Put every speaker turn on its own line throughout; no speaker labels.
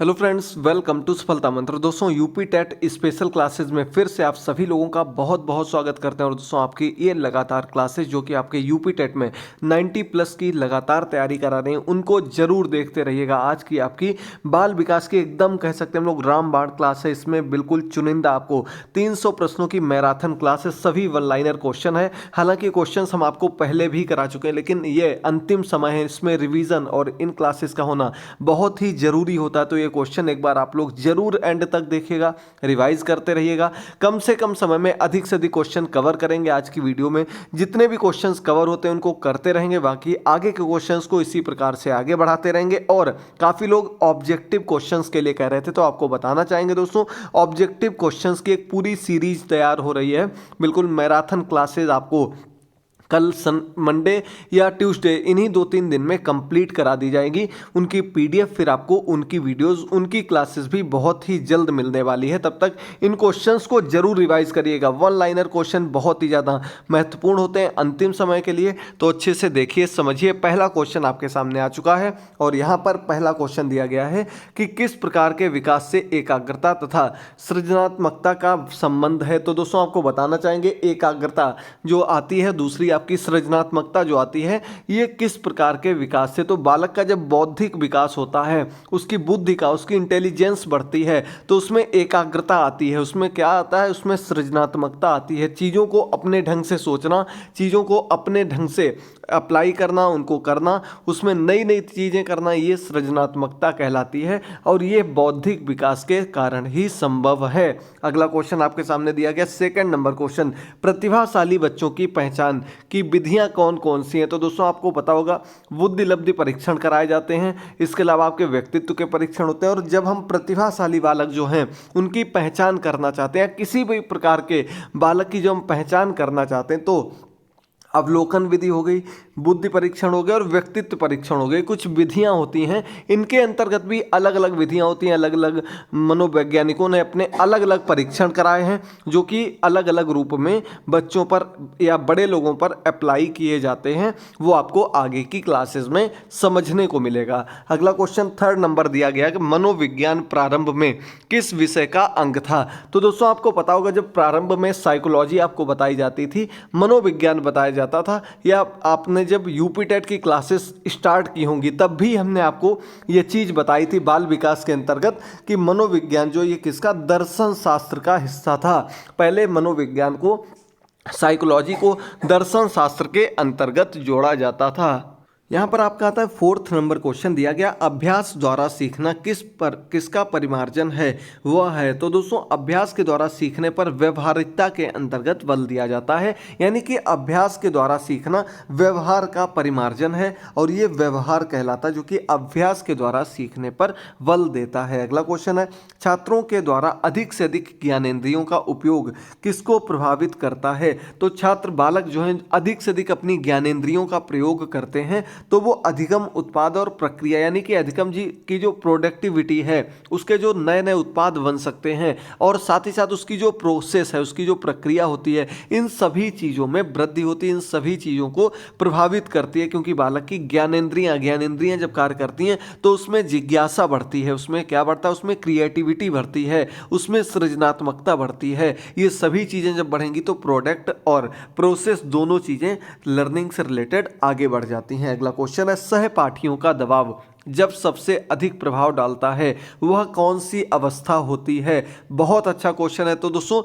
Hello friends, welcome to सफलता मंत्र। दोस्तों, यूपी टेट स्पेशल क्लासेस में फिर से आप सभी लोगों का बहुत बहुत स्वागत करते हैं। और दोस्तों, आपकी ये लगातार क्लासेस जो कि आपके यूपी टेट में 90 प्लस की लगातार तैयारी करा रहे हैं, उनको जरूर देखते रहिएगा। आज की आपकी बाल विकास की एकदम कह सकते हैं हम लोग रामबाण क्लास है। इसमें बिल्कुल चुनिंदा आपको 300 प्रश्नों की मैराथन क्लासेस, सभी वन लाइनर क्वेश्चन है। हालांकि क्वेश्चन हम आपको पहले भी करा चुके हैं, लेकिन ये अंतिम समय है। इसमें रिवीजन और इन क्लासेस का होना बहुत ही जरूरी होता है। तो ये क्वेश्चन एक बार आप लोग जरूर एंड तक देखिएगा, रिवाइज करते रहिएगा। कम से कम समय में अधिक से अधिक क्वेश्चन कवर करेंगे। आज की वीडियो में जितने भी क्वेश्चंस कवर होते हैं उनको करते रहेंगे, बाकी आगे के क्वेश्चंस को इसी प्रकार से आगे बढ़ाते रहेंगे। और काफी लोग ऑब्जेक्टिव क्वेश्चंस के लिए कह रहे थे, तो आपको बताना चाहेंगे दोस्तों, ऑब्जेक्टिव क्वेश्चंस की एक पूरी सीरीज तैयार हो रही है। बिल्कुल मैराथन क्लासेस आपको कल मंडे या ट्यूसडे इन्हीं 2-3 दिन में कंप्लीट करा दी जाएगी। उनकी पीडीएफ, फिर आपको उनकी वीडियोस, उनकी क्लासेस भी बहुत ही जल्द मिलने वाली है। तब तक इन क्वेश्चंस को जरूर रिवाइज करिएगा। वन लाइनर क्वेश्चन बहुत ही ज़्यादा महत्वपूर्ण होते हैं अंतिम समय के लिए, तो अच्छे से देखिए, समझिए। पहला क्वेश्चन आपके सामने आ चुका है और यहाँ पर पहला क्वेश्चन दिया गया है कि किस प्रकार के विकास से एकाग्रता तथा सृजनात्मकता का संबंध है। तो दोस्तों, आपको बताना चाहेंगे, एकाग्रता जो आती है, दूसरी आपकी सृजनात्मकता जो आती है, ये किस प्रकार के विकास से। तो बालक का जब बौद्धिक विकास होता है, उसकी बुद्धि का, उसकी इंटेलिजेंस बढ़ती है, तो उसमें एकाग्रता आती है। उसमें क्या आता है? उसमें सृजनात्मकता आती है। चीज़ों को अपने ढंग से सोचना, चीज़ों को अपने ढंग से अप्लाई करना, उनको करना, उसमें नई नई चीज़ें करना, ये सृजनात्मकता कहलाती है। और ये बौद्धिक विकास के कारण ही संभव है। अगला क्वेश्चन आपके सामने दिया गया, सेकंड नंबर क्वेश्चन, प्रतिभाशाली बच्चों की पहचान की विधियां कौन कौन सी हैं। तो दोस्तों, आपको पता होगा, बुद्धि लब्धि परीक्षण कराए जाते हैं, इसके अलावा आपके व्यक्तित्व के परीक्षण होते हैं। और जब हम प्रतिभाशाली बालक जो हैं उनकी पहचान करना चाहते हैं, किसी भी प्रकार के बालक की जो हम पहचान करना चाहते हैं, तो अवलोकन विधि हो गई, बुद्धि परीक्षण हो गया और व्यक्तित्व परीक्षण हो गए। कुछ विधियां होती हैं, इनके अंतर्गत भी अलग अलग विधियां होती हैं। अलग अलग मनोवैज्ञानिकों ने अपने अलग अलग परीक्षण कराए हैं, जो कि अलग अलग रूप में बच्चों पर या बड़े लोगों पर अप्लाई किए जाते हैं। वो आपको आगे की क्लासेस में समझने को मिलेगा। अगला क्वेश्चन थर्ड नंबर दिया गया कि मनोविज्ञान प्रारंभ में किस विषय का अंग था। तो दोस्तों, आपको पता होगा, जब प्रारंभ में साइकोलॉजी आपको बताई जाती थी, मनोविज्ञान बताया जाता था, या आपने जब यूपी टेट की क्लासेस स्टार्ट की होंगी तब भी हमने आपको ये चीज़ बताई थी बाल विकास के अंतर्गत, कि मनोविज्ञान जो ये किसका, दर्शन शास्त्र का हिस्सा था। पहले मनोविज्ञान को, साइकोलॉजी को दर्शन शास्त्र के अंतर्गत जोड़ा जाता था। यहाँ पर आपका आता है फोर्थ नंबर क्वेश्चन दिया गया, अभ्यास द्वारा सीखना किसका परिमार्जन है, वह है। तो दोस्तों, अभ्यास के द्वारा सीखने पर व्यवहारिकता के अंतर्गत बल दिया जाता है। यानी कि अभ्यास के द्वारा सीखना व्यवहार का परिमार्जन है, और ये व्यवहार कहलाता है, जो कि अभ्यास के द्वारा सीखने पर बल देता है। अगला क्वेश्चन है, छात्रों के द्वारा अधिक से अधिक ज्ञानेंद्रियों का उपयोग किसको प्रभावित करता है। तो छात्र, बालक जो है अधिक से अधिक अपनी ज्ञानेंद्रियों का प्रयोग करते हैं, तो वो अधिगम, उत्पाद और प्रक्रिया, यानी कि अधिगम जी की जो प्रोडक्टिविटी है, उसके जो नए नए उत्पाद बन सकते हैं, और साथ ही साथ उसकी जो प्रोसेस है, उसकी जो प्रक्रिया होती है, इन सभी चीज़ों में वृद्धि होती है, इन सभी चीज़ों को प्रभावित करती है। क्योंकि बालक की ज्ञानेंद्रियां जब कार्य करती हैं, तो उसमें जिज्ञासा बढ़ती है, उसमें क्या बढ़ता है, उसमें क्रिएटिविटी बढ़ती है, उसमें सृजनात्मकता बढ़ती है। ये सभी चीज़ें जब बढ़ेंगी तो प्रोडक्ट और प्रोसेस दोनों चीज़ें लर्निंग से रिलेटेड आगे बढ़ जाती हैं। अगला क्वेश्चन है, सहपाठियों का दबाव जब सबसे अधिक प्रभाव डालता है, वह कौन सी अवस्था होती है। बहुत अच्छा क्वेश्चन है। तो दोस्तों,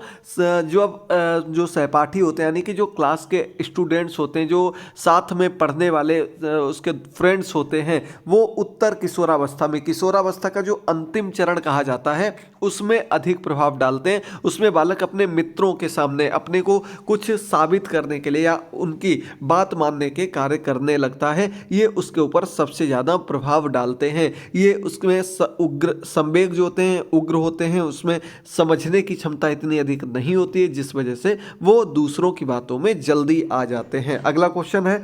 जो सहपाठी होते हैं, यानी कि जो क्लास के स्टूडेंट्स होते हैं, जो साथ में पढ़ने वाले उसके फ्रेंड्स होते हैं, वो उत्तर किशोरावस्था में, किशोरावस्था का जो अंतिम चरण कहा जाता है, उसमें अधिक प्रभाव डालते हैं। उसमें बालक अपने मित्रों के सामने अपने को कुछ साबित करने के लिए या उनकी बात मानने के कार्य करने लगता है। ये उसके ऊपर सबसे ज़्यादा प्रभाव डालते हैं। ये उसमें उग्र संवेग जो होते हैं, उग्र होते हैं, उसमें समझने की क्षमता इतनी अधिक नहीं होती है, जिस वजह से वो दूसरों की बातों में जल्दी आ जाते हैं। अगला क्वेश्चन है,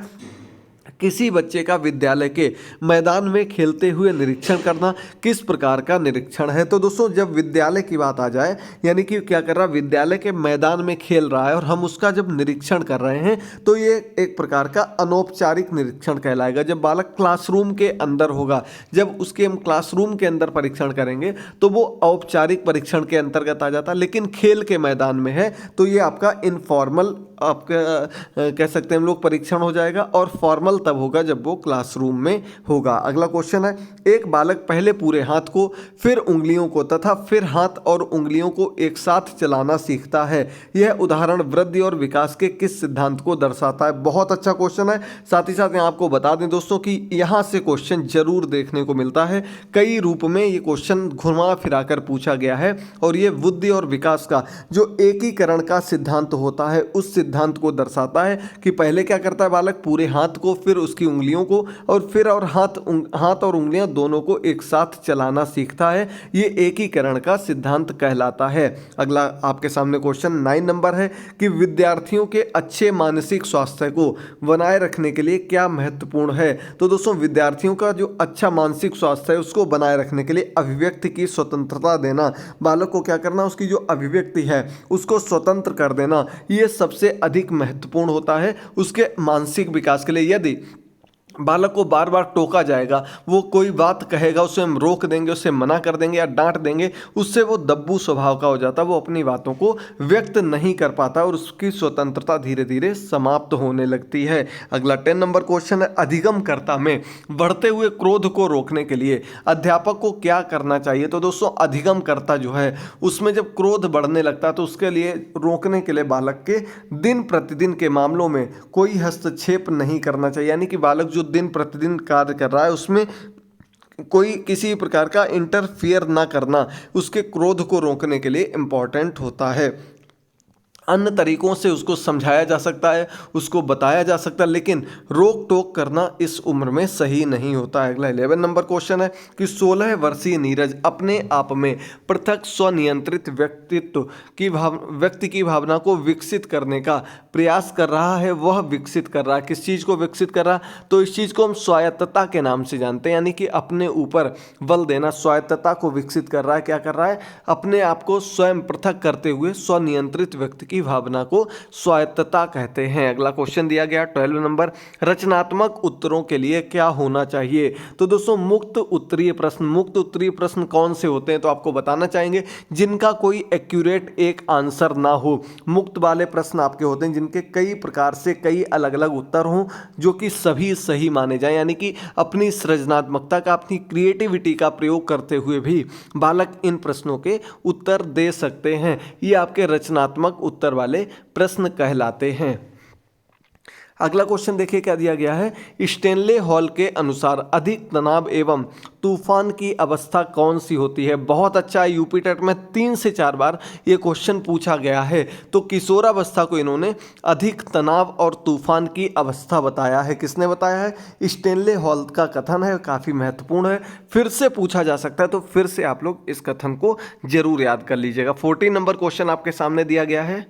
किसी बच्चे का विद्यालय के मैदान में खेलते हुए निरीक्षण करना किस प्रकार का निरीक्षण है। तो दोस्तों जब विद्यालय की बात आ जाए, यानी कि क्या कर रहा है, विद्यालय के मैदान में खेल रहा है और हम उसका जब निरीक्षण कर रहे हैं तो ये एक प्रकार का अनौपचारिक निरीक्षण कहलाएगा। जब बालक क्लासरूम के अंदर होगा, जब उसके हम क्लासरूम के अंदर परीक्षण करेंगे तो वो औपचारिक परीक्षण के अंतर्गत आ जाता है। लेकिन खेल के मैदान में है तो ये आपका इनफॉर्मल आपका कह सकते हैं हम लोग परीक्षण हो जाएगा, और फॉर्मल तब होगा जब वो क्लासरूम में होगा। अगला क्वेश्चन है, एक बालक पहले पूरे हाथ को, फिर उंगलियों को तथा फिर हाथ और उंगलियों को एक साथ चलाना सीखता है। यह उदाहरण वृद्धि और विकास के किस सिद्धांत को दर्शाता है। बहुत अच्छा क्वेश्चन है। साथ ही साथ यहाँ आपको बता दें दोस्तों कि यहाँ से क्वेश्चन जरूर देखने को मिलता है, कई रूप में ये क्वेश्चन घुमा फिराकर पूछा गया है, और ये बुद्धि और विकास का जो एकीकरण का सिद्धांत होता है उस सिद्धांत को दर्शाता है कि पहले क्या करता है बालक, पूरे हाथ को, फिर उसकी उंगलियों को, और फिर और हाथ और उंगलियां दोनों को एक साथ चलाना सीखता है। ये एकीकरण का सिद्धांत कहलाता है। अगला आपके सामने क्वेश्चन 9 नंबर है कि विद्यार्थियों के अच्छे मानसिक स्वास्थ्य को बनाए रखने के लिए क्या महत्वपूर्ण है। तो दोस्तों विद्यार्थियों का जो अच्छा मानसिक स्वास्थ्य है उसको बनाए रखने के लिए अभिव्यक्ति की स्वतंत्रता देना, बालक को क्या करना, उसकी जो अभिव्यक्ति है उसको स्वतंत्र कर देना, ये सबसे अधिक महत्वपूर्ण होता है उसके मानसिक विकास के लिए। यदि बालक को बार बार टोका जाएगा, वो कोई बात कहेगा उसे हम रोक देंगे, उसे मना कर देंगे या डांट देंगे, उससे वो दब्बू स्वभाव का हो जाता है, वो अपनी बातों को व्यक्त नहीं कर पाता और उसकी स्वतंत्रता धीरे धीरे समाप्त होने लगती है। अगला 10 नंबर क्वेश्चन है, अधिगमकर्ता में बढ़ते हुए क्रोध को रोकने के लिए अध्यापक को क्या करना चाहिए। तो दोस्तों अधिगमकर्ता जो है उसमें जब क्रोध बढ़ने लगता है तो उसके लिए रोकने के लिए बालक के दिन प्रतिदिन के मामलों में कोई हस्तक्षेप नहीं करना चाहिए, यानी कि बालक जो दिन प्रतिदिन कार्य कर रहा है उसमें कोई किसी प्रकार का इंटरफियर ना करना उसके क्रोध को रोकने के लिए इंपॉर्टेंट होता है। अन्य तरीकों से उसको समझाया जा सकता है, उसको बताया जा सकता है, लेकिन रोक टोक करना इस उम्र में सही नहीं होता है। अगला 11 नंबर क्वेश्चन है कि 16 वर्षीय नीरज अपने आप में पृथक स्वनियंत्रित व्यक्ति की भावना को विकसित करने का प्रयास कर रहा है। वह विकसित कर रहा है, किस चीज़ को विकसित कर रहा है, तो इस चीज़ को हम स्वायत्तता के नाम से जानते हैं, यानी कि अपने ऊपर बल देना, स्वायत्तता को विकसित कर रहा है। क्या कर रहा है, अपने आप को स्वयं पृथक करते हुए स्वनियंत्रित व्यक्ति की भावना को स्वायत्तता कहते हैं। अगला क्वेश्चन दिया गया 12 नंबर, रचनात्मक उत्तरों के लिए क्या होना चाहिए। तो दोस्तों मुक्त उत्तरीय प्रश्न कौन से होते हैं, तो आपको बताना चाहेंगे जिनका कोई एक्यूरेट एक आंसर ना हो। मुक्त वाले प्रश्न आपके होते हैं जिनके कई प्रकार से कई अलग अलग उत्तर हों जो कि सभी सही माने जाएं, यानी कि अपनी सृजनात्मकता का, अपनी क्रिएटिविटी का प्रयोग करते हुए भी बालक इन प्रश्नों के उत्तर दे सकते हैं। ये आपके रचनात्मक उत्तर वाले प्रश्न कहलाते हैं। अगला क्वेश्चन देखिए क्या दिया गया है, स्टेनले हॉल के अनुसार अधिक तनाव एवं तूफान की अवस्था कौन सी होती है। बहुत अच्छा, यूपी टेट में 3 से 4 बार ये क्वेश्चन पूछा गया है। तो किशोरावस्था को इन्होंने अधिक तनाव और तूफान की अवस्था बताया है। किसने बताया है, स्टेनले हॉल का कथन है, काफ़ी महत्वपूर्ण है, फिर से पूछा जा सकता है, तो फिर से आप लोग इस कथन को जरूर याद कर लीजिएगा। 14 नंबर क्वेश्चन आपके सामने दिया गया है।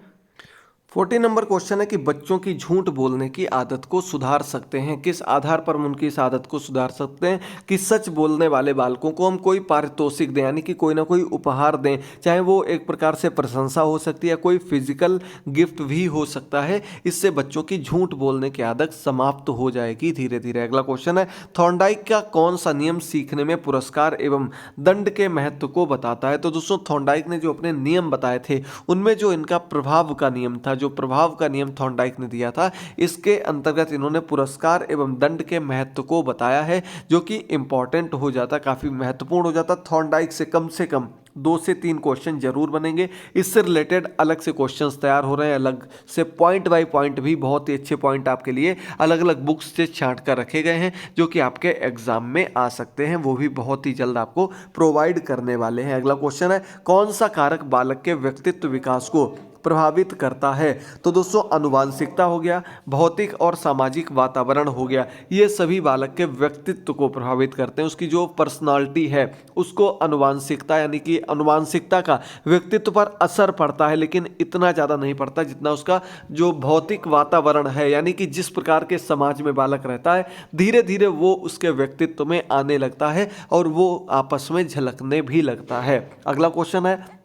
14 नंबर क्वेश्चन है कि बच्चों की झूठ बोलने की आदत को सुधार सकते हैं। किस आधार पर हम उनकी इस आदत को सुधार सकते हैं कि सच बोलने वाले बालकों को हम कोई पारितोषिक दें, यानी कि कोई ना कोई उपहार दें, चाहे वो एक प्रकार से प्रशंसा हो सकती है, कोई फिजिकल गिफ्ट भी हो सकता है। इससे बच्चों की झूठ बोलने की आदत समाप्त हो जाएगी धीरे धीरे। अगला क्वेश्चन है, थॉर्नडाइक का कौन सा नियम सीखने में पुरस्कार एवं दंड के महत्व को बताता है। तो दोस्तों थॉर्नडाइक ने जो अपने नियम बताए थे उनमें जो इनका प्रभाव का नियम था, जो प्रभाव का नियम थॉर्नडाइक ने दिया था, इसके अंतर्गत इन्होंने पुरस्कार एवं दंड के महत्व को बताया है, जो कि इंपॉर्टेंट हो जाता, काफी महत्वपूर्ण हो जाता। थॉर्नडाइक से कम 2 से 3 क्वेश्चन जरूर बनेंगे। इससे रिलेटेड अलग से क्वेश्चंस तैयार हो रहे हैं, अलग से पॉइंट बाय पॉइंट भी बहुत ही अच्छे पॉइंट आपके लिए अलग अलग बुक्स से छांट कर रखे गए हैं, जो कि आपके एग्जाम में आ सकते हैं, वो भी बहुत ही जल्द आपको प्रोवाइड करने वाले हैं। अगला क्वेश्चन है, कौन सा कारक बालक के व्यक्तित्व विकास को प्रभावित करता है। तो दोस्तों आनुवांशिकता हो गया, भौतिक और सामाजिक वातावरण हो गया, ये सभी बालक के व्यक्तित्व को प्रभावित करते हैं। उसकी जो पर्सनालिटी है उसको आनुवांशिकता यानी कि आनुवांशिकता का व्यक्तित्व पर असर पड़ता है, लेकिन इतना ज़्यादा नहीं पड़ता जितना उसका जो भौतिक वातावरण है, यानी कि जिस प्रकार के समाज में बालक रहता है धीरे धीरे वो उसके व्यक्तित्व में आने लगता है और वो आपस में झलकने भी लगता है। अगला क्वेश्चन है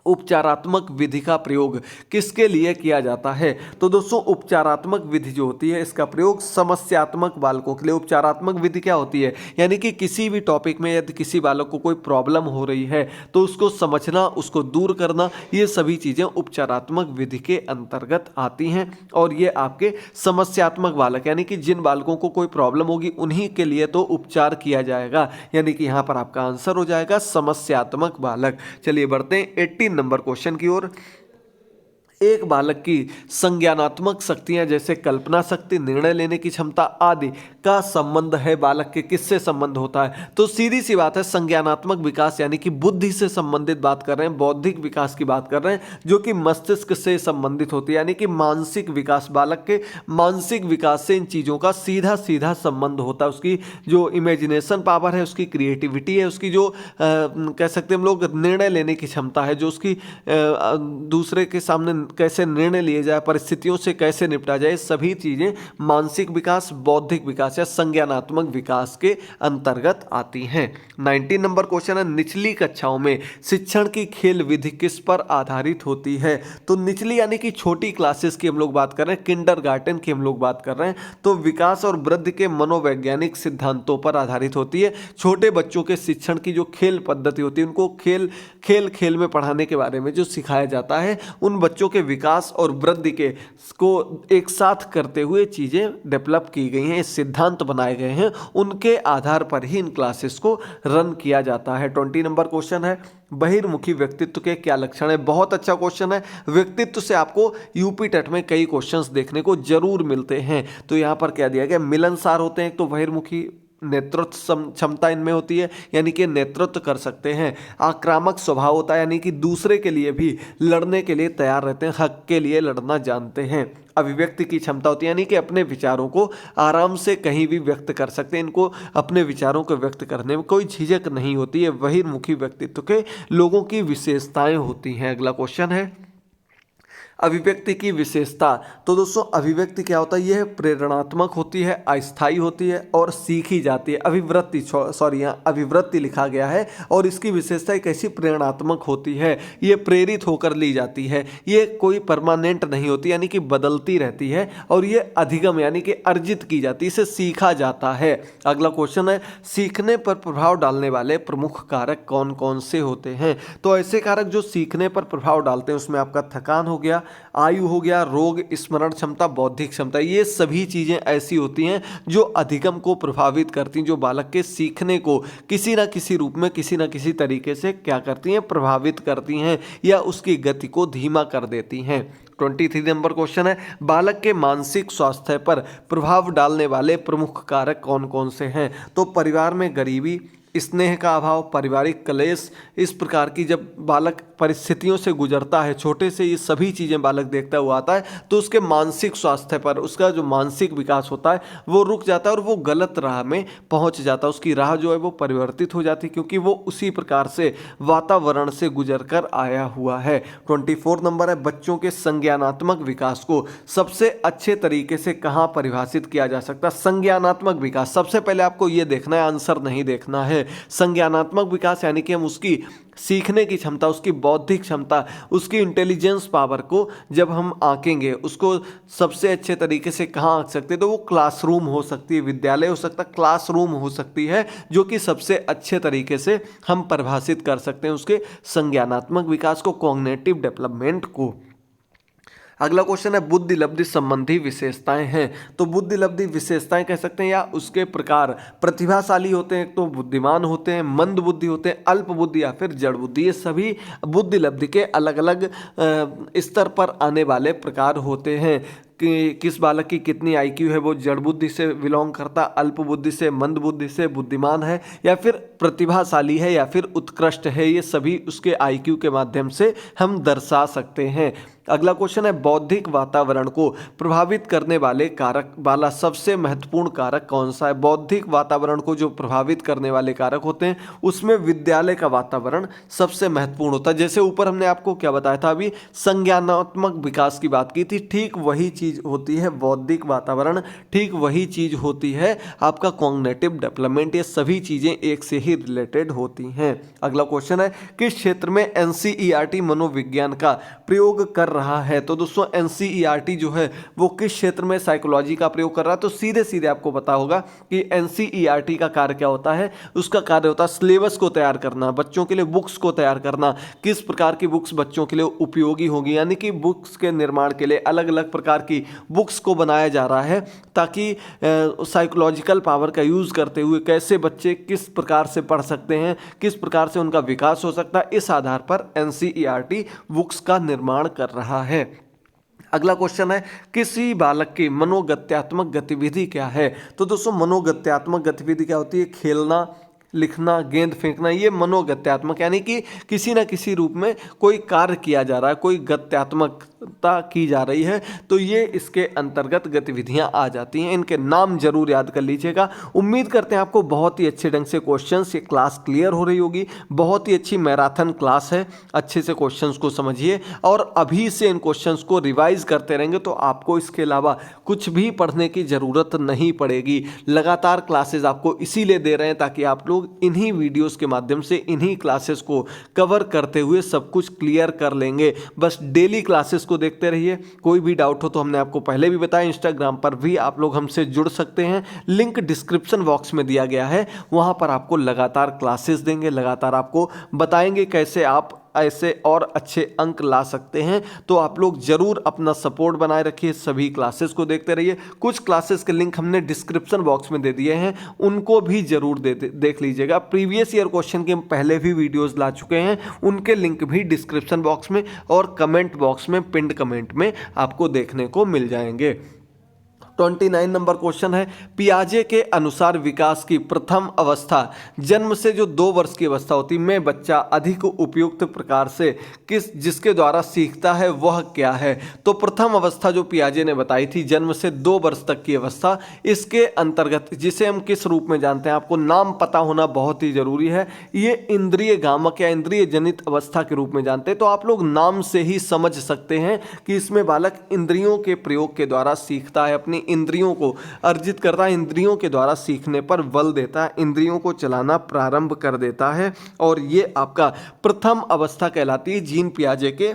उपचारात्मक विधि का प्रयोग किसके लिए किया जाता है। तो दोस्तों उपचारात्मक विधि जो होती है इसका प्रयोग समस्यात्मक बालकों के लिए। उपचारात्मक विधि क्या होती है, यानी कि किसी भी टॉपिक में यदि किसी बालक को कोई प्रॉब्लम हो रही है तो उसको समझना, उसको दूर करना, ये सभी चीज़ें उपचारात्मक विधि के अंतर्गत आती हैं। और ये आपके समस्यात्मक बालक यानी कि जिन बालकों को कोई प्रॉब्लम होगी उन्हीं के लिए तो उपचार किया जाएगा, यानी कि यहाँ पर आपका आंसर हो जाएगा समस्यात्मक बालक। चलिए बढ़ते हैं 18 नंबर क्वेश्चन की ओर। एक बालक की संज्ञानात्मक शक्तियां जैसे कल्पना शक्ति, निर्णय लेने की क्षमता आदि का संबंध है बालक के किससे संबंध होता है। तो सीधी सी बात है संज्ञानात्मक विकास यानी कि बुद्धि से संबंधित बात कर रहे हैं, बौद्धिक विकास की बात कर रहे हैं जो कि मस्तिष्क से संबंधित होती है, यानी कि मानसिक विकास। बालक के मानसिक विकास से इन चीज़ों का सीधा सीधा संबंध होता है। उसकी जो इमेजिनेशन पावर है, उसकी क्रिएटिविटी है, उसकी जो कह सकते हैं हम लोग निर्णय लेने की क्षमता है, जो उसकी दूसरे के सामने कैसे निर्णय लिए जाए, परिस्थितियों से कैसे निपटा जाए, सभी चीजें मानसिक विकास, बौद्धिक विकास या संज्ञानात्मक विकास के अंतर्गत आती हैं। 19 नंबर क्वेश्चन है निचली कक्षाओं में शिक्षण की खेल विधि किस पर आधारित होती है। तो निचली यानी कि छोटी क्लासेस की हम लोग बात कर रहे हैं, किंडरगार्टन की हम लोग बात कर रहे हैं। तो विकास और वृद्धि के मनोवैज्ञानिक सिद्धांतों पर आधारित होती है। छोटे बच्चों के शिक्षण की जो खेल पद्धति होती है, उनको खेल खेल खेल में पढ़ाने के बारे में जो सिखाया जाता है, उन बच्चों के विकास और वृद्धि के को एक साथ करते हुए चीजें डेवलप की गई हैं, सिद्धांत बनाए गए हैं, उनके आधार पर ही इन क्लासेस को रन किया जाता है। 20 नंबर क्वेश्चन है बहिर्मुखी व्यक्तित्व के क्या लक्षण है। बहुत अच्छा क्वेश्चन है। व्यक्तित्व से आपको यूपी टेट में कई क्वेश्चंस देखने को जरूर मिलते हैं। तो यहाँ पर क्या दिया गया, मिलनसार होते हैं, तो बहिर्मुखी नेतृत्व क्षमता इनमें होती है, यानी कि नेतृत्व कर सकते हैं। आक्रामक स्वभाव होता है, यानी कि दूसरे के लिए भी लड़ने के लिए तैयार रहते हैं, हक के लिए लड़ना जानते हैं। अभिव्यक्ति की क्षमता होती है, यानी कि अपने विचारों को आराम से कहीं भी व्यक्त कर सकते हैं, इनको अपने विचारों को व्यक्त करने में कोई झिझक नहीं होती है। बहिर्मुखी व्यक्तित्व के लोगों की विशेषताएं होती हैं। अगला क्वेश्चन है अभिव्यक्ति की विशेषता। तो दोस्तों अभिव्यक्ति क्या होता है, यह प्रेरणात्मक होती है, अस्थायी होती है और सीखी जाती है। अभिवृत्ति यहाँ अभिवृत्ति लिखा गया है और इसकी विशेषता एक ऐसी प्रेरणात्मक होती है, ये प्रेरित होकर ली जाती है, ये कोई परमानेंट नहीं होती यानी कि बदलती रहती है, और ये अधिगम यानी कि अर्जित की जाती है, इसे सीखा जाता है। अगला क्वेश्चन है सीखने पर प्रभाव डालने वाले प्रमुख कारक कौन कौन से होते हैं। तो ऐसे कारक जो सीखने पर प्रभाव डालते हैं उसमें आपका थकान हो गया, आयु हो गया, रोग, स्मरण क्षमता, बौद्धिक क्षमता, ये सभी चीजें ऐसी होती हैं जो अधिगम को प्रभावित करती हैं, जो बालक के सीखने को किसी ना किसी रूप में किसी ना किसी तरीके से क्या करती हैं, प्रभावित करती हैं या उसकी गति को धीमा कर देती हैं। 23 नंबर क्वेश्चन है बालक के मानसिक स्वास्थ्य पर प्रभाव डालने वाले प्रमुख कारक कौन कौन से हैं। तो परिवार में गरीबी, स्नेह का अभाव, पारिवारिक क्लेश, इस प्रकार की जब बालक परिस्थितियों से गुजरता है, छोटे से ये सभी चीज़ें बालक देखता हुआ आता है, तो उसके मानसिक स्वास्थ्य पर, उसका जो मानसिक विकास होता है वो रुक जाता है और वो गलत राह में पहुंच जाता है, उसकी राह जो है वो परिवर्तित हो जाती है, क्योंकि वो उसी प्रकार से वातावरण से गुजर कर आया हुआ है। 24 नंबर है बच्चों के संज्ञानात्मक विकास को सबसे अच्छे तरीके से कहाँ परिभाषित किया जा सकता है। संज्ञानात्मक विकास, सबसे पहले आपको ये देखना है, आंसर नहीं देखना है। संज्ञानात्मक विकास यानी कि हम उसकी सीखने की क्षमता, उसकी बौद्धिक क्षमता, उसकी इंटेलिजेंस पावर को जब हम आंकेंगे, उसको सबसे अच्छे तरीके से कहाँ आंक सकते हैं, तो वो क्लासरूम हो सकती है, विद्यालय हो सकता है, क्लासरूम हो सकती है, जो कि सबसे अच्छे तरीके से हम परिभाषित कर सकते हैं उसके संज्ञानात्मक विकास को, कॉग्निटिव डेवलपमेंट को। अगला क्वेश्चन है बुद्धि लब्धि संबंधी विशेषताएं हैं। तो बुद्धि लब्धि विशेषताएं कह सकते हैं या उसके प्रकार, प्रतिभाशाली होते हैं, तो बुद्धिमान होते हैं, मंद बुद्धि होते हैं, अल्प बुद्धि या फिर जड़ बुद्धि, ये सभी बुद्धि लब्धि के अलग अलग स्तर पर आने वाले प्रकार होते हैं। कि किस बालक की कितनी आईक्यू है, वो जड़ बुद्धि से बिलोंग करता, अल्प बुद्धि से, मंद बुद्धि से, बुद्धिमान है या फिर प्रतिभाशाली है या फिर उत्कृष्ट है, ये सभी उसके आईक्यू के माध्यम से हम दर्शा सकते हैं। अगला क्वेश्चन है, बौद्धिक वातावरण को प्रभावित करने वाले कारक वाला सबसे महत्वपूर्ण कारक कौन सा है? बौद्धिक वातावरण को जो प्रभावित करने वाले कारक होते हैं उसमें विद्यालय का वातावरण सबसे महत्वपूर्ण होता है। जैसे ऊपर हमने आपको क्या बताया था, अभी संज्ञानात्मक विकास की बात की थी, ठीक वही चीज होती है बौद्धिक वातावरण, ठीक वही चीज होती है आपका कॉग्निटिव डेवलपमेंट। ये सभी चीजें एक से ही रिलेटेड होती हैं। अगला क्वेश्चन है, किस क्षेत्र में एनसीईआरटी मनोविज्ञान का प्रयोग कर रहा है? तो दोस्तों एनसीईआरटी जो है वो किस क्षेत्र में साइकोलॉजी का प्रयोग कर रहा है? तो सीधे सीधे आपको पता होगा कि एनसीईआरटी का कार्य क्या होता है। उसका कार्य होता है सिलेबस को तैयार करना, बच्चों के लिए बुक्स को तैयार करना, किस प्रकार की बुक्स बच्चों के लिए उपयोगी होगी, यानी कि बुक्स के निर्माण के लिए अलग अलग प्रकार की बुक्स को बनाया जा रहा है ताकि साइकोलॉजिकल पावर का यूज करते हुए कैसे बच्चे किस प्रकार से पढ़ सकते हैं, किस प्रकार से उनका विकास हो सकता है, इस आधार पर एनसीईआरटी बुक्स का निर्माण कर रहा है। अगला क्वेश्चन है, किसी बालक की मनोगत्यात्मक गतिविधि क्या है? तो दोस्तों मनोगत्यात्मक गतिविधि क्या होती है? खेलना, लिखना, गेंद फेंकना, ये मनोगत्यात्मक यानी कि किसी न किसी रूप में कोई कार्य किया जा रहा है, कोई गत्यात्मकता की जा रही है, तो ये इसके अंतर्गत गतिविधियां आ जाती हैं। इनके नाम जरूर याद कर लीजिएगा। उम्मीद करते हैं आपको बहुत ही अच्छे ढंग से क्वेश्चंस, ये क्लास क्लियर हो रही होगी। बहुत ही अच्छी मैराथन क्लास है, अच्छे से क्वेश्चंस को समझिए और अभी से इन क्वेश्चंस को रिवाइज करते रहेंगे तो आपको इसके अलावा कुछ भी पढ़ने की ज़रूरत नहीं पड़ेगी। लगातार क्लासेज आपको इसीलिए दे रहे हैं ताकि आप लोग इन्हीं वीडियोस के माध्यम से इन्हीं क्लासेस को कवर करते हुए सब कुछ क्लियर कर लेंगे। बस डेली क्लासेस को देखते रहिए। कोई भी डाउट हो तो हमने आपको पहले भी बताया, इंस्टाग्राम पर भी आप लोग हमसे जुड़ सकते हैं, लिंक डिस्क्रिप्शन बॉक्स में दिया गया है, वहां पर आपको लगातार क्लासेस देंगे, लगातार आपको बताएंगे कैसे आप ऐसे और अच्छे अंक ला सकते हैं। तो आप लोग जरूर अपना सपोर्ट बनाए रखिए, सभी क्लासेस को देखते रहिए। कुछ क्लासेस के लिंक हमने डिस्क्रिप्शन बॉक्स में दे दिए हैं, उनको भी जरूर देख लीजिएगा। प्रीवियस ईयर क्वेश्चन के हम पहले भी वीडियोस ला चुके हैं, उनके लिंक भी डिस्क्रिप्शन बॉक्स में और कमेंट बॉक्स में पिंड कमेंट में आपको देखने को मिल जाएंगे। 29 नंबर क्वेश्चन है, पियाजे के अनुसार विकास की प्रथम अवस्था, जन्म से जो 2 वर्ष की अवस्था होती में बच्चा अधिक उपयुक्त प्रकार से जिसके द्वारा सीखता है वह क्या है? तो प्रथम अवस्था जो पियाजे ने बताई थी, जन्म से 2 वर्ष तक की अवस्था, इसके अंतर्गत जिसे हम किस रूप में जानते हैं, आपको नाम पता होना बहुत ही जरूरी है। ये इंद्रिय गामक या इंद्रिय जनित अवस्था के रूप में जानते हैं। तो आप लोग नाम से ही समझ सकते हैं कि इसमें बालक इंद्रियों के प्रयोग के द्वारा सीखता है, अपनी इंद्रियों को अर्जित करता है, इंद्रियों के द्वारा सीखने पर बल देता है, इंद्रियों को चलाना प्रारंभ कर देता है और ये आपका प्रथम अवस्था कहलाती है जीन पियाजे के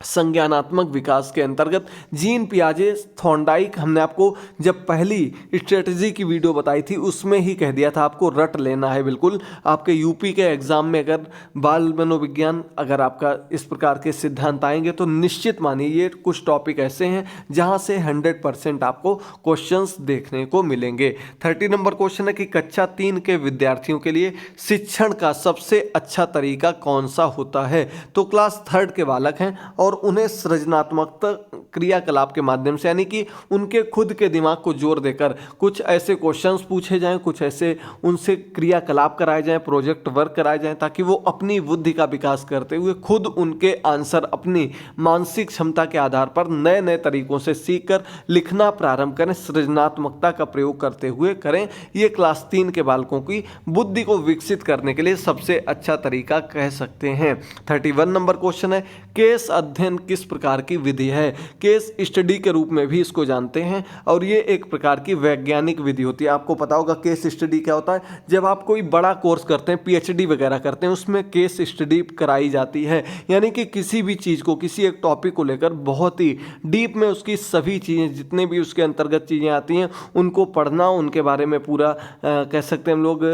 संज्ञानात्मक विकास के अंतर्गत। जीन पियाजे थॉर्नडाइक, हमने आपको जब पहली स्ट्रेटजी की वीडियो बताई थी उसमें ही कह दिया था आपको रट लेना है बिल्कुल। आपके यूपी के एग्जाम में अगर बाल मनोविज्ञान अगर आपका इस प्रकार के सिद्धांत आएंगे तो निश्चित मानिए ये कुछ टॉपिक ऐसे हैं जहां से 100% आपको क्वेश्चंस देखने को मिलेंगे। 30 नंबर क्वेश्चन है कि कक्षा 3 के विद्यार्थियों के लिए शिक्षण का सबसे अच्छा तरीका कौन सा होता है? तो क्लास 3 के बालक हैं और उन्हें सृजनात्मकता क्रियाकलाप के माध्यम से, यानी कि उनके खुद के दिमाग को जोर देकर कुछ ऐसे क्वेश्चंस पूछे जाएं, कुछ ऐसे उनसे क्रियाकलाप कराए जाएं, प्रोजेक्ट वर्क कराए जाएं ताकि वो अपनी बुद्धि का विकास करते हुए खुद उनके आंसर अपनी मानसिक क्षमता के आधार पर नए नए तरीकों से सीखकर लिखना प्रारंभ करें, सृजनात्मकता का प्रयोग करते हुए करें। ये क्लास 3 के बालकों की बुद्धि को विकसित करने के लिए सबसे अच्छा तरीका कह सकते हैं। 31 नंबर क्वेश्चन है, केस अध्ययन किस प्रकार की विधि है? केस स्टडी के रूप में भी इसको जानते हैं और ये एक प्रकार की वैज्ञानिक विधि होती है। आपको पता होगा केस स्टडी क्या होता है। जब आप कोई बड़ा कोर्स करते हैं, पीएचडी वगैरह करते हैं, उसमें केस स्टडी कराई जाती है, यानी कि किसी भी चीज़ को, किसी एक टॉपिक को लेकर बहुत ही डीप में उसकी सभी चीज़ें, जितने भी उसके अंतर्गत चीज़ें आती हैं उनको पढ़ना, उनके बारे में पूरा कह सकते हैं हम लोग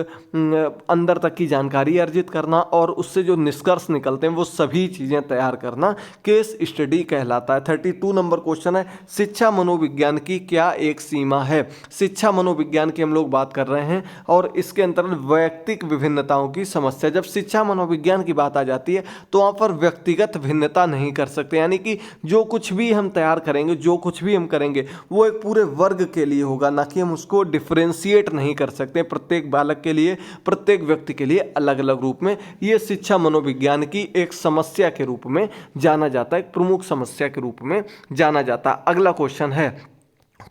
अंदर तक की जानकारी अर्जित करना और उससे जो निष्कर्ष निकलते हैं वो सभी चीज़ें तैयार करना, केस केस स्टडी कहलाता है। 32 नंबर क्वेश्चन है, शिक्षा मनोविज्ञान की क्या एक सीमा है। शिक्षा मनोविज्ञान की हम लोग बात कर रहे हैं और इसके अंतर्गत वैयक्तिक विभिन्नताओं की समस्या। जब शिक्षा मनोविज्ञान की बात आ जाती है तो वहाँ पर व्यक्तिगत भिन्नता नहीं कर सकते, यानी कि जो कुछ भी हम तैयार करेंगे, जो कुछ भी हम करेंगे वो एक पूरे वर्ग के लिए होगा, ना कि हम उसको डिफरेंशिएट नहीं कर सकते प्रत्येक बालक के लिए, प्रत्येक व्यक्ति के लिए अलग अलग रूप में। ये शिक्षा मनोविज्ञान की एक समस्या के रूप में जाना जाता है, एक प्रमुख समस्या के रूप में जाना जाता है। अगला क्वेश्चन है,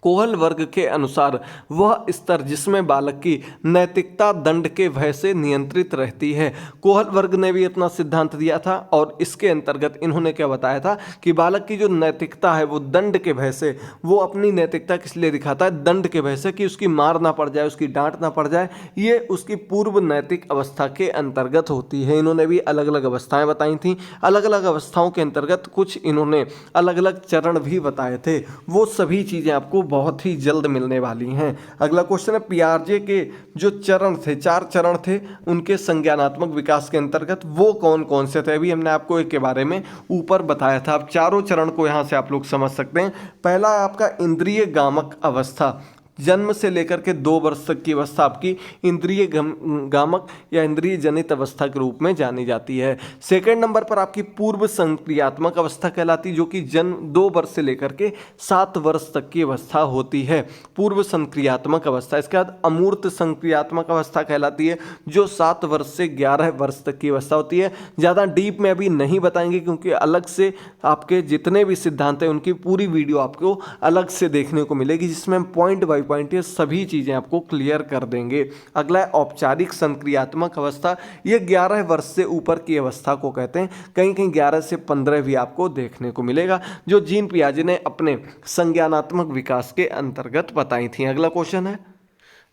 कोहल वर्ग के अनुसार वह स्तर जिसमें बालक की नैतिकता दंड के भय से नियंत्रित रहती है। कोहल वर्ग ने भी अपना सिद्धांत दिया था और इसके अंतर्गत इन्होंने क्या बताया था कि बालक की जो नैतिकता है वो दंड के भय से, वो अपनी नैतिकता किस लिए दिखाता है, दंड के भय से, कि उसकी मार ना पड़ जाए, उसकी डांट ना पड़ जाए, ये उसकी पूर्व नैतिक अवस्था के अंतर्गत होती है। इन्होंने भी अलग अलग अवस्थाएं बताई थी, अलग अलग अवस्थाओं के अंतर्गत कुछ इन्होंने अलग अलग चरण भी बताए थे। वो सभी चीज़ें आपको बहुत ही जल्द मिलने वाली हैं। अगला क्वेश्चन है, पियाजे के जो चरण थे, 4 चरण थे उनके संज्ञानात्मक विकास के अंतर्गत वो कौन कौन से थे। अभी हमने आपको एक के बारे में ऊपर बताया था, अब चारों चरण को यहाँ से आप लोग समझ सकते हैं। पहला है आपका इंद्रिय गामक अवस्था, जन्म से लेकर के 2 वर्ष तक की अवस्था आपकी इंद्रिय गामक या इंद्रिय जनित अवस्था के रूप में जानी जाती है। सेकंड नंबर पर आपकी पूर्व संक्रियात्मक अवस्था कहलाती है, जो कि जन्म 2 वर्ष से लेकर के 7 वर्ष तक की अवस्था होती है, पूर्व संक्रियात्मक अवस्था। इसके बाद अमूर्त संक्रियात्मक अवस्था कहलाती है, जो 7 वर्ष से 11 वर्ष तक की अवस्था होती है। ज़्यादा डीप में अभी नहीं बताएंगे क्योंकि अलग से आपके जितने भी सिद्धांत हैं उनकी पूरी वीडियो आपको अलग से देखने को मिलेगी, जिसमें हम पॉइंट बाई पॉइंट ये सभी चीजें आपको क्लियर कर देंगे। अगला है औपचारिक संक्रियात्मक अवस्था, ये 11 वर्ष से ऊपर की अवस्था को कहते हैं, कहीं कहीं 11 से 15 भी आपको देखने को मिलेगा, जो जीन पियाजे ने अपने संज्ञानात्मक विकास के अंतर्गत बताई थी। अगला क्वेश्चन है,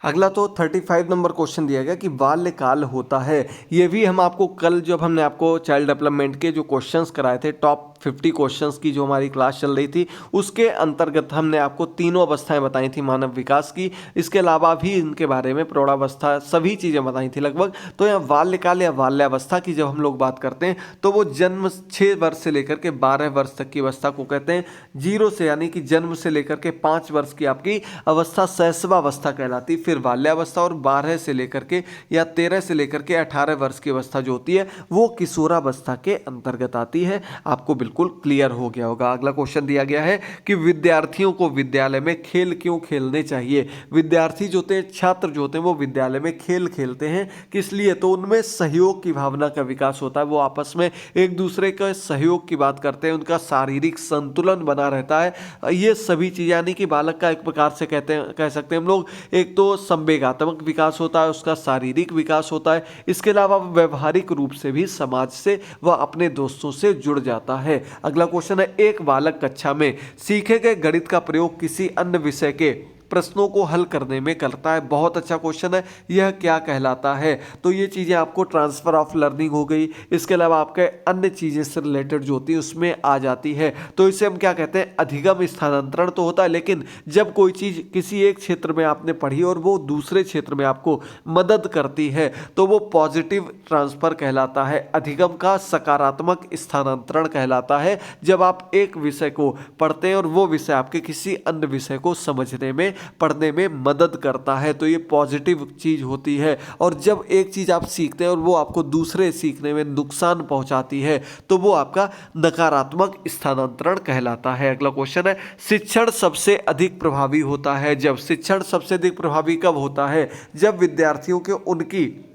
अगला तो 35 नंबर क्वेश्चन दिया गया कि बाल्यकाल होता है। ये भी हम आपको कल जब हमने आपको चाइल्ड डेवलपमेंट के जो क्वेश्चंस कराए थे, टॉप 50 क्वेश्चंस की जो हमारी क्लास चल रही थी, उसके अंतर्गत हमने आपको तीनों अवस्थाएं बताई थी मानव विकास की। इसके अलावा भी इनके बारे में प्रौढ़ावस्था सभी चीज़ें बताई थी लगभग। तो यहाँ बाल्यकाल या बाल्यावस्था की जब हम लोग बात करते हैं तो वो जन्म 6 वर्ष से लेकर के 12 वर्ष तक की अवस्था को कहते हैं। 0 से यानी कि जन्म से लेकर के 5 वर्ष की आपकी अवस्था शैशवावस्था कहलाती, फिर बाल्यावस्था, और 12 से लेकर के या 13 से लेकर के 18 वर्ष की अवस्था जो होती है वो किशोरावस्था के अंतर्गत आती है। आपको बिल्कुल क्लियर हो गया होगा। अगला क्वेश्चन दिया गया है कि विद्यार्थियों को विद्यालय में खेल क्यों खेलने चाहिए। विद्यार्थी जो होते हैं, छात्र जो होते हैं, वो विद्यालय में खेल खेलते हैं किस लिए, तो उनमें सहयोग की भावना का विकास होता है, वो आपस में एक दूसरे के सहयोग की बात करते हैं, उनका शारीरिक संतुलन बना रहता है। ये सभी चीज़ें यानी कि बालक का एक प्रकार से कह सकते हैं हम लोग, एक तो संवेगात्मक विकास होता है, उसका शारीरिक विकास होता है, इसके अलावा व्यवहारिक रूप से भी समाज से वह अपने दोस्तों से जुड़ जाता है। अगला क्वेश्चन है, एक बालक कक्षा में सीखे गए गणित का प्रयोग किसी अन्य विषय के प्रश्नों को हल करने में करता है। बहुत अच्छा क्वेश्चन है, यह क्या कहलाता है। तो ये चीज़ें आपको ट्रांसफर ऑफ लर्निंग हो गई, इसके अलावा आपके अन्य चीज़ें से रिलेटेड जो होती है उसमें आ जाती है। तो इसे हम क्या कहते हैं, अधिगम स्थानांतरण तो होता है, लेकिन जब कोई चीज़ किसी एक क्षेत्र में आपने पढ़ी और वो दूसरे क्षेत्र में आपको मदद करती है तो वो पॉजिटिव ट्रांसफर कहलाता है। अधिगम का सकारात्मक स्थानांतरण कहलाता है, जब आप एक विषय को पढ़ते हैं और वो विषय आपके किसी अन्य विषय को समझने में, पढ़ने में मदद करता है, तो ये पॉजिटिव चीज होती है। और जब एक चीज आप सीखते हैं और वो आपको दूसरे सीखने में नुकसान पहुंचाती है तो वो आपका नकारात्मक स्थानांतरण कहलाता है। अगला क्वेश्चन है, शिक्षण सबसे अधिक प्रभावी होता है जब, शिक्षण सबसे अधिक प्रभावी कब होता है, जब विद्यार्थियों के उनकी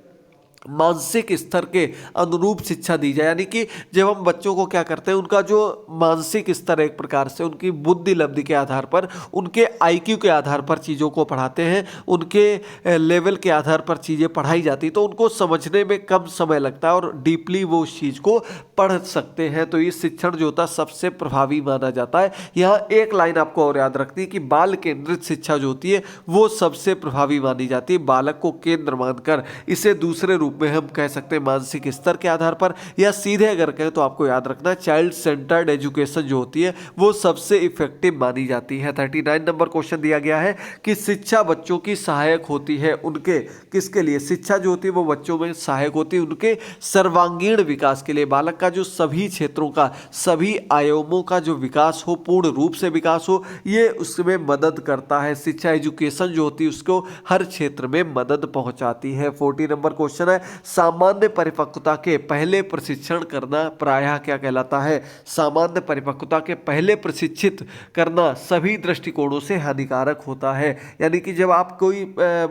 मानसिक स्तर के अनुरूप शिक्षा दी जाए। यानी कि जब हम बच्चों को क्या करते हैं, उनका जो मानसिक स्तर एक प्रकार से उनकी बुद्धि लब्धि के आधार पर, उनके आईक्यू के आधार पर चीज़ों को पढ़ाते हैं, उनके लेवल के आधार पर चीज़ें पढ़ाई जाती, तो उनको समझने में कम समय लगता है और डीपली वो उस चीज़ को पढ़ सकते हैं। तो ये शिक्षण जो होता है सबसे प्रभावी माना जाता है। यहाँ एक लाइन आपको और याद रखनी है कि बाल केंद्रित शिक्षा जो होती है वो सबसे प्रभावी मानी जाती है। बालक को केंद्र मानकर इसे दूसरे रूप में हम कह सकते हैं मानसिक स्तर के आधार पर, या सीधे अगर कहें तो आपको याद रखना चाइल्ड सेंटर्ड एजुकेशन जो होती है वो सबसे इफेक्टिव मानी जाती है। 39 नंबर क्वेश्चन दिया गया है कि शिक्षा बच्चों की सहायक होती है उनके किसके लिए, शिक्षा जो होती है वो बच्चों में सहायक होती है उनके सर्वांगीण विकास के लिए। बालक का जो सभी क्षेत्रों का, सभी आयामों का जो विकास हो, पूर्ण रूप से विकास हो, ये उसमें मदद करता है। शिक्षा एजुकेशन जो होती है उसको हर क्षेत्र में मदद पहुंचाती है। 40 नंबर क्वेश्चन है, सामान्य परिपक्वता के पहले प्रशिक्षण करना प्रायः क्या कहलाता है। सामान्य परिपक्वता के पहले प्रशिक्षित करना सभी दृष्टिकोणों से हानिकारक होता है। यानी कि जब आप कोई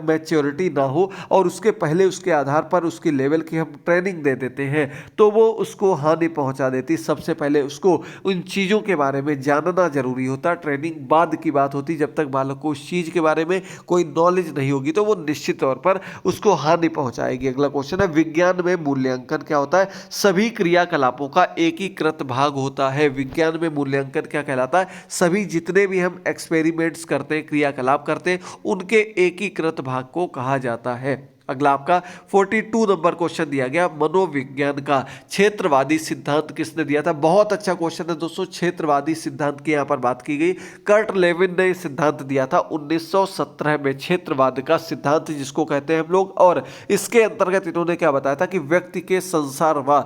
मैच्योरिटी ना हो और उसके पहले उसके आधार पर उसकी लेवल की हम ट्रेनिंग दे देते हैं तो वो उसको हानि पहुंचा देती। सबसे पहले उसको उन चीज़ों के बारे में जानना जरूरी होता है। ट्रेनिंग बाद की बात होती, जब तक बालक को उस चीज़ के बारे में कोई नॉलेज नहीं होगी तो वो निश्चित तौर पर उसको हानि पहुंचाएगी। अगला क्वेश्चन है, विज्ञान में मूल्यांकन क्या होता है। सभी क्रियाकलापों का एकीकृत भाग होता है। विज्ञान में मूल्यांकन क्या कहलाता है, सभी जितने भी हम एक्सपेरिमेंट्स करते हैं, क्रियाकलाप करते हैं, उनके एकीकृत भाग को कहा जाता है। अगला आपका 42 नंबर क्वेश्चन दिया गया, मनोविज्ञान का क्षेत्रवादी सिद्धांत किसने दिया था। बहुत अच्छा क्वेश्चन है दोस्तों, क्षेत्रवादी सिद्धांत की यहाँ पर बात की गई। कर्ट लेविन ने सिद्धांत दिया था 1917 में, क्षेत्रवाद का सिद्धांत जिसको कहते हैं हम लोग। और इसके अंतर्गत इन्होंने क्या बताया था कि व्यक्ति के संसार व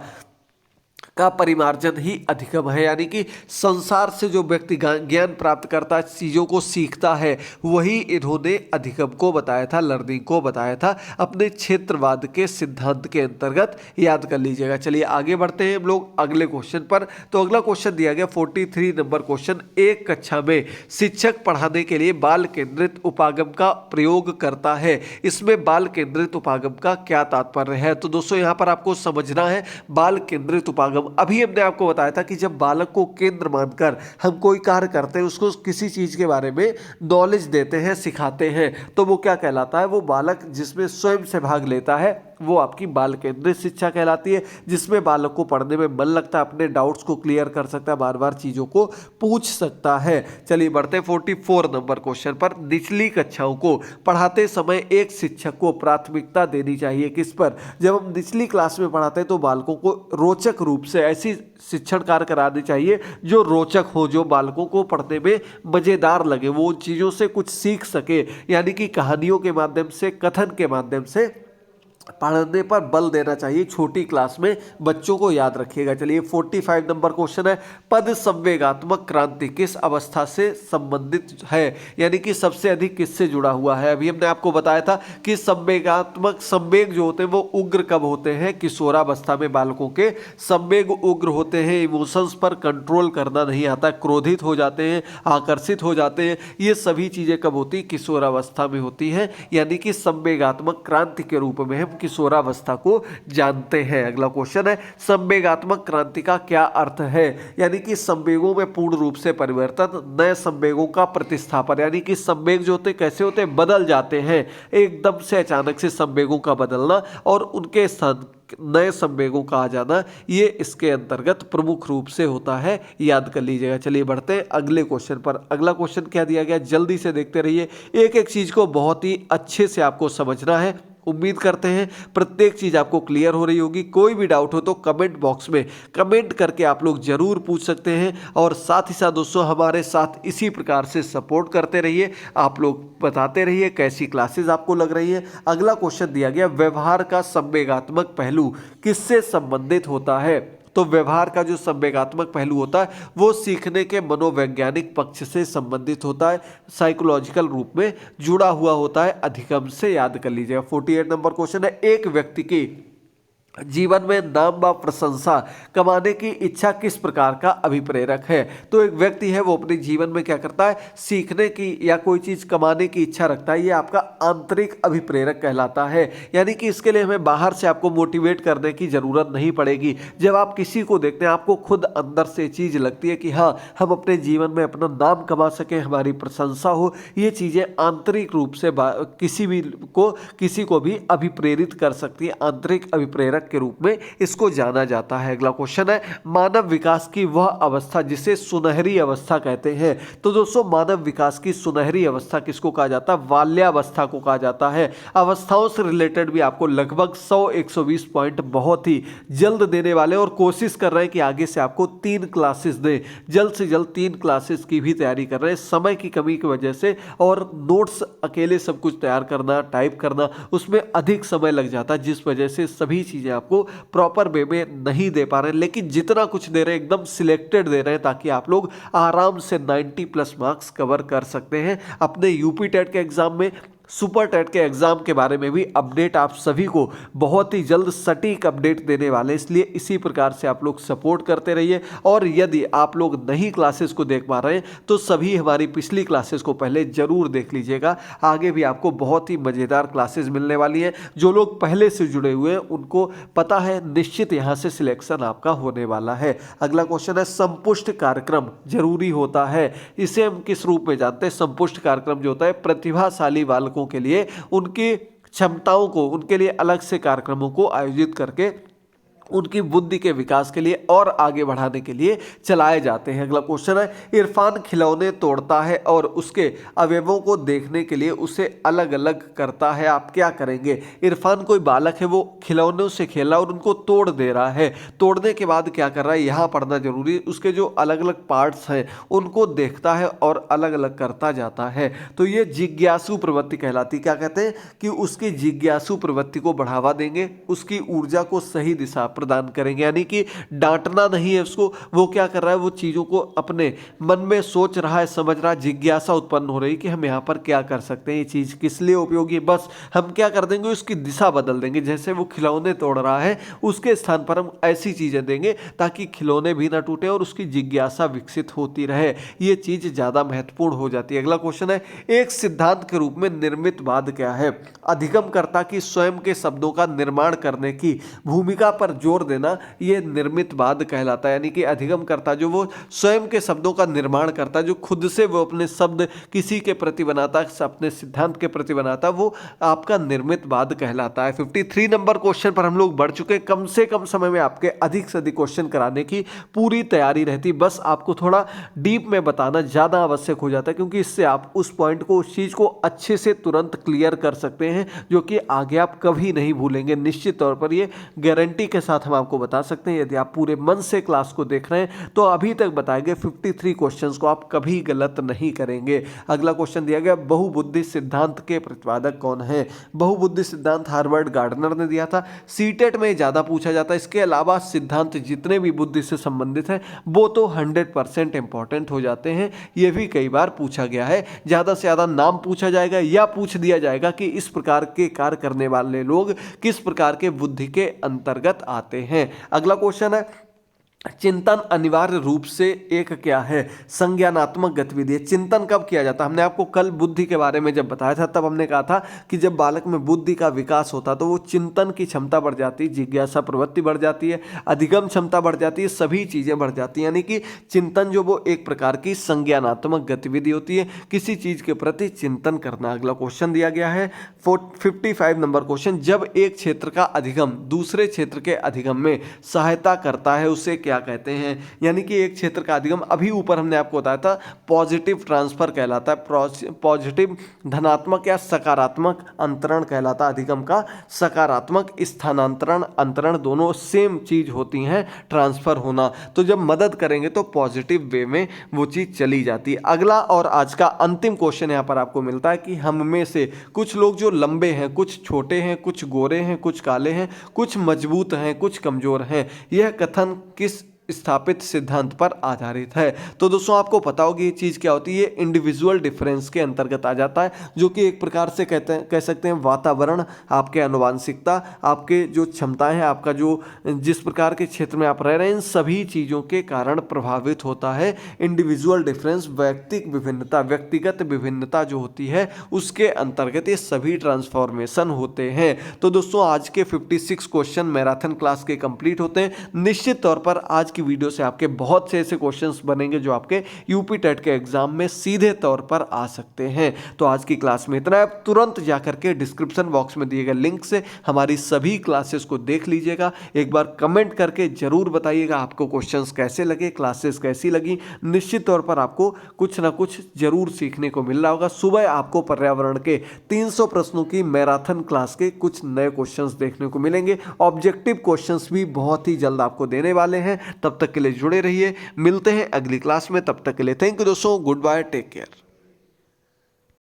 का परिमार्जन ही अधिगम है। यानी कि संसार से जो व्यक्ति ज्ञान प्राप्त करता है, चीज़ों को सीखता है, वही इन्होंने अधिगम को बताया था, लर्निंग को बताया था अपने क्षेत्रवाद के सिद्धांत के अंतर्गत। याद कर लीजिएगा। चलिए आगे बढ़ते हैं हम लोग अगले क्वेश्चन पर। तो अगला क्वेश्चन दिया गया 43 नंबर क्वेश्चन, एक कक्षा में शिक्षक पढ़ाने के लिए बाल केंद्रित उपागम का प्रयोग करता है। इसमें बाल केंद्रित उपागम का क्या तात्पर्य है। तो दोस्तों यहाँ पर आपको समझना है बाल केंद्रित उपागम। अभी हमने आपको बताया था कि जब बालक को केंद्र मानकर हम कोई कार्य करते हैं, उसको किसी चीज के बारे में नॉलेज देते हैं, सिखाते हैं, तो वो क्या कहलाता है, वो बालक जिसमें स्वयं से भाग लेता है वो आपकी बाल केंद्रित शिक्षा कहलाती है। जिसमें बालक को पढ़ने में मन लगता है, अपने डाउट्स को क्लियर कर सकता है, बार बार चीजों को पूछ सकता है। चलिए बढ़ते हैं 44 नंबर क्वेश्चन पर। निचली कक्षाओं को पढ़ाते समय एक शिक्षक को प्राथमिकता देनी चाहिए किस पर। जब हम निचली क्लास में पढ़ाते हैं तो बालकों को रोचक रूप से ऐसी शिक्षण कार्य करानी चाहिए जो रोचक हो, जो बालकों को पढ़ने में मजेदार लगे, वो उन चीजों से कुछ सीख सके। यानी कि कहानियों के माध्यम से, कथन के माध्यम से पढ़ने पर बल देना चाहिए छोटी क्लास में, बच्चों को याद रखिएगा। चलिए 45 नंबर क्वेश्चन है, पद संवेगात्मक क्रांति किस अवस्था से संबंधित है। यानी कि सबसे अधिक किससे जुड़ा हुआ है। अभी हमने आपको बताया था कि संवेगात्मक, संवेग जो होते हैं वो उग्र कब होते हैं, किशोरावस्था में बालकों के संवेग उग्र होते हैं, इमोशंस पर कंट्रोल करना नहीं आता, क्रोधित हो जाते हैं, आकर्षित हो जाते हैं। ये सभी चीजें कब होती, किशोरावस्था में होती हैं। यानी कि संवेगात्मक क्रांति के रूप में हम किशोरावस्था को जानते हैं। अगला क्वेश्चन है, संवेगात्मक क्रांति का क्या अर्थ है। यानी कि संवेगों में पूर्ण रूप से परिवर्तन, नए संवेगों का प्रतिस्थापन। यानी कि संवेग जो होते कैसे होते हैं, बदल जाते हैं, एकदम से अचानक से संवेगों का बदलना और उनके स्थान नए संवेगों का आ जाना, ये इसके अंतर्गत प्रमुख रूप से होता है। याद कर लीजिएगा। चलिए बढ़ते हैं अगले क्वेश्चन पर। अगला क्वेश्चन क्या दिया गया, जल्दी से देखते रहिए, एक एक चीज को बहुत ही अच्छे से आपको समझना है। उम्मीद करते हैं प्रत्येक चीज आपको क्लियर हो रही होगी। कोई भी डाउट हो तो कमेंट बॉक्स में कमेंट करके आप लोग जरूर पूछ सकते हैं। और साथ ही साथ दोस्तों हमारे साथ इसी प्रकार से सपोर्ट करते रहिए, आप लोग बताते रहिए कैसी क्लासेस आपको लग रही है। अगला क्वेश्चन दिया गया, व्यवहार का संवेगात्मक पहलू किससे संबंधित होता है। तो व्यवहार का जो संवेगात्मक पहलू होता है वो सीखने के मनोवैज्ञानिक पक्ष से संबंधित होता है, साइकोलॉजिकल रूप में जुड़ा हुआ होता है अधिगम से। याद कर लीजिएगा। 48 नंबर क्वेश्चन है, एक व्यक्ति की जीवन में नाम व प्रशंसा कमाने की इच्छा किस प्रकार का अभिप्रेरक है। तो एक व्यक्ति है वो अपने जीवन में क्या करता है, सीखने की या कोई चीज कमाने की इच्छा रखता है, ये आपका आंतरिक अभिप्रेरक कहलाता है। यानी कि इसके लिए हमें बाहर से आपको मोटिवेट करने की जरूरत नहीं पड़ेगी। जब आप किसी को देखते हैं आपको खुद अंदर से चीज लगती है कि हाँ हम अपने जीवन में अपना नाम कमा सके, हमारी प्रशंसा हो। ये चीजें आंतरिक रूप से किसी को भी अभिप्रेरित कर सकती है, आंतरिक अभिप्रेरक कारक के रूप में इसको जाना जाता है। अगला क्वेश्चन है, मानव विकास की वह अवस्था जिसे सुनहरी अवस्था कहते हैं। तो दोस्तों मानव विकास की सुनहरी अवस्था किसको कहा जाता है? बाल्यावस्था को कहा जाता है। अवस्थाओं से रिलेटेड भी आपको लगभग 100-120 पॉइंट बहुत ही जल्द देने वाले और कोशिश कर रहे हैं कि आगे से आपको 3 क्लासेस दें, जल्द से जल्द 3 क्लासेस की भी तैयारी कर रहे हैं। समय की कमी की वजह से और नोट्स अकेले सब कुछ तैयार करना, टाइप करना, उसमें अधिक समय लग जाता है, जिस वजह से सभी चीज़ें आपको प्रॉपर वे में नहीं दे पा रहे हैं। लेकिन जितना कुछ दे रहे हैं एकदम सिलेक्टेड दे रहे हैं ताकि आप लोग आराम से 90+ मार्क्स कवर कर सकते हैं। अपने यूपी टेट के एग्जाम में, सुपर टेट के एग्जाम के बारे में भी अपडेट आप सभी को बहुत ही जल्द सटीक अपडेट देने वाले, इसलिए इसी प्रकार से आप लोग सपोर्ट करते रहिए। और यदि आप लोग नई क्लासेस को देख पा रहे हैं तो सभी हमारी पिछली क्लासेस को पहले जरूर देख लीजिएगा। आगे भी आपको बहुत ही मज़ेदार क्लासेस मिलने वाली हैं। जो लोग पहले से जुड़े हुए हैं उनको पता है निश्चित यहाँ से सिलेक्शन आपका होने वाला है। अगला क्वेश्चन है, संपुष्ट कार्यक्रम जरूरी होता है, इसे हम किस रूप में जानते हैं? संपुष्ट कार्यक्रम जो होता है प्रतिभाशाली बालकों के लिए उनकी क्षमताओं को, उनके लिए अलग से कार्यक्रमों को आयोजित करके उनकी बुद्धि के विकास के लिए और आगे बढ़ाने के लिए चलाए जाते हैं। अगला क्वेश्चन है, इरफान खिलौने तोड़ता है और उसके अवयवों को देखने के लिए उसे अलग अलग करता है, आप क्या करेंगे? इरफान कोई बालक है, वो खिलौनों से खेला और उनको तोड़ दे रहा है। तोड़ने के बाद क्या कर रहा है, यहाँ पढ़ना जरूरी, उसके जो अलग अलग पार्ट्स हैं उनको देखता है और अलग अलग करता जाता है। तो ये जिज्ञासु प्रवृत्ति कहलाती। क्या कहते हैं कि उसकी जिज्ञासु प्रवृत्ति को बढ़ावा देंगे, उसकी ऊर्जा को सही दिशा प्रदान करेंगे। यानी कि डांटना नहीं है उसको, वो क्या कर रहा है, वो चीज़ों को अपने मन में सोच रहा है, समझ रहा है, जिज्ञासा उत्पन्न हो रही कि हम यहाँ पर क्या कर सकते हैं, ये चीज़ किस लिए उपयोगी है। बस हम क्या कर देंगे, उसकी दिशा बदल देंगे। जैसे वो खिलौने तोड़ रहा है, उसके स्थान पर हम ऐसी चीज़ें देंगे ताकि खिलौने भी ना टूटे और उसकी जिज्ञासा विकसित होती रहे। ये चीज़ ज़्यादा महत्वपूर्ण हो जाती है। अगला क्वेश्चन है, एक सिद्धांत के रूप में निर्मितवाद क्या है? अधिगमकर्ता की स्वयं के शब्दों का निर्माण करने की भूमिका पर जोर देना, यह निर्मितवाद कहलाता है। यानी कि अधिगमकर्ता जो वो स्वयं के शब्दों का निर्माण करता है, जो खुद से वो अपने शब्द किसी के प्रति बनाता है, अपने सिद्धांत के प्रति बनाता है, वो आपका निर्मितवाद कहलाता है। 53 नंबर क्वेश्चन पर हम लोग बढ़ चुके हैं। कम से कम समय में आपके अधिक से अधिक क्वेश्चन कराने की पूरी तैयारी रहती, बस आपको थोड़ा डीप में बताना ज़्यादा आवश्यक हो जाता है, क्योंकि इससे आप उस पॉइंट को, उस चीज़ को अच्छे से तुरंत क्लियर कर सकते हैं, जो कि आगे आप कभी नहीं भूलेंगे। निश्चित तौर पर ये गारंटी के साथ हम आपको बता सकते हैं, यदि आप पूरे मन से क्लास को देख रहे हैं तो अभी तक बताए गए 53 क्वेश्चंस को आप कभी गलत नहीं करेंगे। अगला क्वेश्चन दिया गया, बहुबुद्धि सिद्धांत के प्रतिपादक कौन है? बहुबुद्धि सिद्धांत हार्वर्ड गार्डनर ने दिया था। सीटेट में ज़्यादा पूछा जाता है। इसके अलावा सिद्धांत जितने भी बुद्धि से संबंधित हैं वो तो 100% इंपॉर्टेंट हो जाते हैं। ये भी कई बार पूछा गया है। ज़्यादा से ज़्यादा नाम पूछा जाएगा या पूछ दिया जाएगा कि इस प्रकार के कार्य करने वाले लोग किस प्रकार के बुद्धि के अंतर्गत आते हैं। अगला क्वेश्चन है, चिंतन अनिवार्य रूप से एक क्या है? संज्ञानात्मक गतिविधि है। चिंतन कब किया जाता है? हमने आपको कल बुद्धि के बारे में जब बताया था तब हमने कहा था कि जब बालक में बुद्धि का विकास होता तो वो चिंतन की क्षमता बढ़ जाती है, जिज्ञासा प्रवृत्ति बढ़ जाती है, अधिगम क्षमता बढ़ जाती है, सभी चीज़ें बढ़ जाती हैं। यानी कि चिंतन जो वो एक प्रकार की संज्ञानात्मक गतिविधि होती है, किसी चीज़ के प्रति चिंतन करना। अगला क्वेश्चन दिया गया है 55 नंबर क्वेश्चन, जब एक क्षेत्र का अधिगम दूसरे क्षेत्र के अधिगम में सहायता करता है उसे क्या कहते हैं? यानी कि एक क्षेत्र का अधिगम, अभी ऊपर हमने आपको बताया था पॉजिटिव ट्रांसफर कहलाता है। पॉजिटिव धनात्मक या सकारात्मक अंतरण कहलाता है अधिगम का। सकारात्मक स्थानांतरण, अंतरण दोनों सेम चीज होती हैं, ट्रांसफर होना। तो जब मदद करेंगे तो पॉजिटिव वे में वो चीज चली जाती है। अगला और आज का अंतिम क्वेश्चन यहाँ पर आपको मिलता है कि हम में से कुछ लोग जो लंबे हैं, कुछ छोटे हैं, कुछ गोरे हैं, कुछ काले हैं, कुछ मजबूत हैं, कुछ कमजोर हैं, यह कथन किस स्थापित सिद्धांत पर आधारित है? तो दोस्तों आपको पता होगी ये चीज़ क्या होती है, इंडिविजुअल डिफरेंस के अंतर्गत आ जाता है, जो कि एक प्रकार से कह सकते हैं वातावरण, आपके आनुवांशिकता, आपके जो क्षमताएं हैं, आपका जो जिस प्रकार के क्षेत्र में आप रह रहे हैं, इन सभी चीज़ों के कारण प्रभावित होता है इंडिविजुअल डिफरेंस। व्यक्तिगत विभिन्नता जो होती है उसके अंतर्गत ये सभी ट्रांसफॉर्मेशन होते हैं। तो दोस्तों आज के 56 क्वेश्चन मैराथन क्लास के कंप्लीट होते हैं। निश्चित तौर पर आज की की वीडियो से आपके बहुत से ऐसे क्वेश्चंस बनेंगे जो आपके यूपी टेट के एग्जाम में सीधे तौर पर आ सकते हैं। तो आज की क्लास में इतना है। आप तुरंत जाकर के डिस्क्रिप्शन बॉक्स में दिए गए लिंक से हमारी सभी क्लासेस को देख लीजिएगा। एक बार कमेंट करके जरूर बताइएगा आपको क्वेश्चंस कैसे लगे, क्लासेस कैसी लगी। निश्चित तौर पर आपको कुछ ना कुछ जरूर सीखने को मिल रहा होगा। सुबह आपको पर्यावरण के 300 प्रश्नों की मैराथन क्लास के कुछ नए क्वेश्चंस देखने को मिलेंगे। ऑब्जेक्टिव क्वेश्चंस भी बहुत ही जल्द आपको देने वाले हैं। तब तक के लिए जुड़े रहिए, मिलते हैं अगली क्लास में। तब तक के लिए थैंक यू दोस्तों, गुड बाय, टेक केयर।